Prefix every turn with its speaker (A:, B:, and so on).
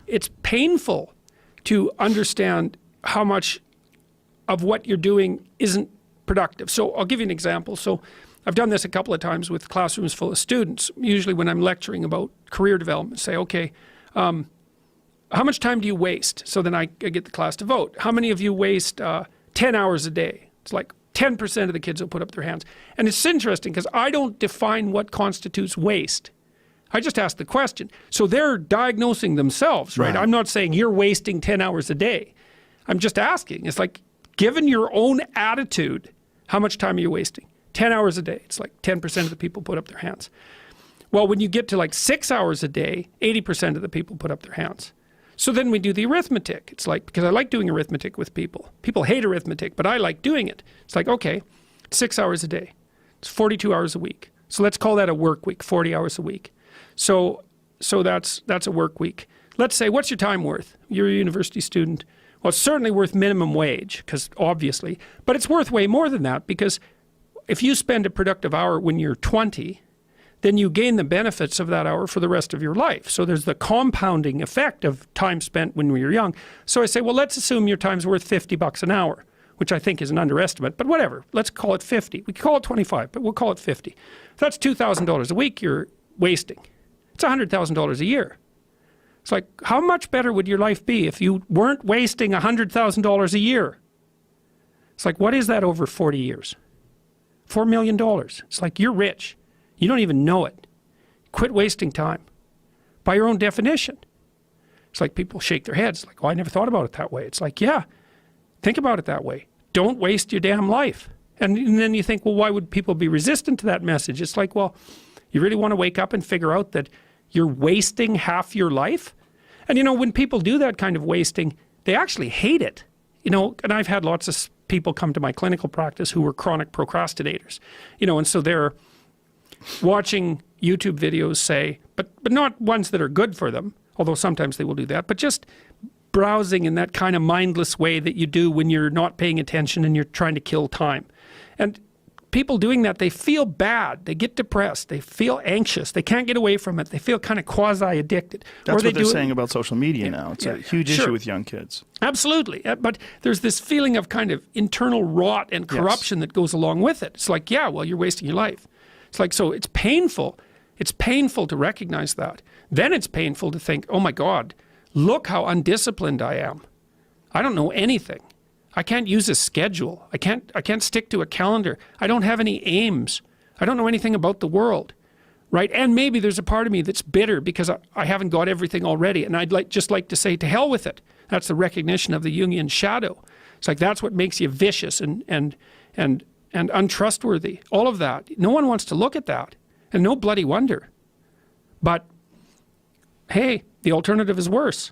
A: it's painful to understand how much of what you're doing isn't productive. So I'll give you an example. So I've done this a couple of times with classrooms full of students, usually when I'm lecturing about career development. Say, okay, how much time do you waste? So then I get the class to vote. How many of you waste 10 hours a day? It's like 10% of the kids will put up their hands. And it's interesting because I don't define what constitutes waste. I just ask the question. So they're diagnosing themselves, right? I'm not saying you're wasting 10 hours a day. I'm just asking. It's like, given your own attitude, how much time are you wasting? 10 hours a day. It's like 10% of the people put up their hands. Well, when you get to like 6 hours a day, 80% of the people put up their hands. So then we do the arithmetic. It's like, because I like doing arithmetic with people. People hate arithmetic, but I like doing it. It's like, okay, 6 hours a day. It's 42 hours a week. So let's call that a work week, 40 hours a week. So that's a work week. Let's say, what's your time worth? You're a university student. Well, it's certainly worth minimum wage, because obviously, but it's worth way more than that, because if you spend a productive hour when you're 20, then you gain the benefits of that hour for the rest of your life. So there's the compounding effect of time spent when we were young. So I say, well, let's assume your time's worth $50 an hour, which I think is an underestimate, but whatever. Let's call it 50. We could call it 25, but we'll call it 50. If that's $2,000 a week you're wasting. It's $100,000 a year. It's like, how much better would your life be if you weren't wasting $100,000 a year? It's like, what is that over 40 years? $4 million. It's like, you're rich. You don't even know it. Quit wasting time. By your own definition. It's like people shake their heads like, oh, I never thought about it that way. It's like, yeah, think about it that way. Don't waste your damn life. And then you think, well, why would people be resistant to that message? It's like, well, you really want to wake up and figure out that you're wasting half your life? And you know, when people do that kind of wasting, they actually hate it. You know, and I've had lots of people come to my clinical practice who were chronic procrastinators. You know, and so they're watching YouTube videos, say, but not ones that are good for them, although sometimes they will do that, but just browsing in that kind of mindless way that you do when you're not paying attention and you're trying to kill time. And people doing that, they feel bad, they get depressed, they feel anxious, they can't get away from it, they feel kind of quasi-addicted.
B: That's what they're saying about social media now. It's a huge issue with young kids. Absolutely,
A: but there's this feeling of kind of internal rot and corruption that goes along with it. It's like, yeah, well, you're wasting your life. It's like, so it's painful. It's painful to recognize that. Then it's painful to think, oh my God, look how undisciplined I am. I don't know anything. I can't use a schedule. I can't stick to a calendar. I don't have any aims. I don't know anything about the world, right? And maybe there's a part of me that's bitter because I haven't got everything already. And I'd just like to say, to hell with it. That's the recognition of the Jungian shadow. It's like, that's what makes you vicious and untrustworthy. All of that. No one wants to look at that. And no bloody wonder. But hey, the alternative is worse.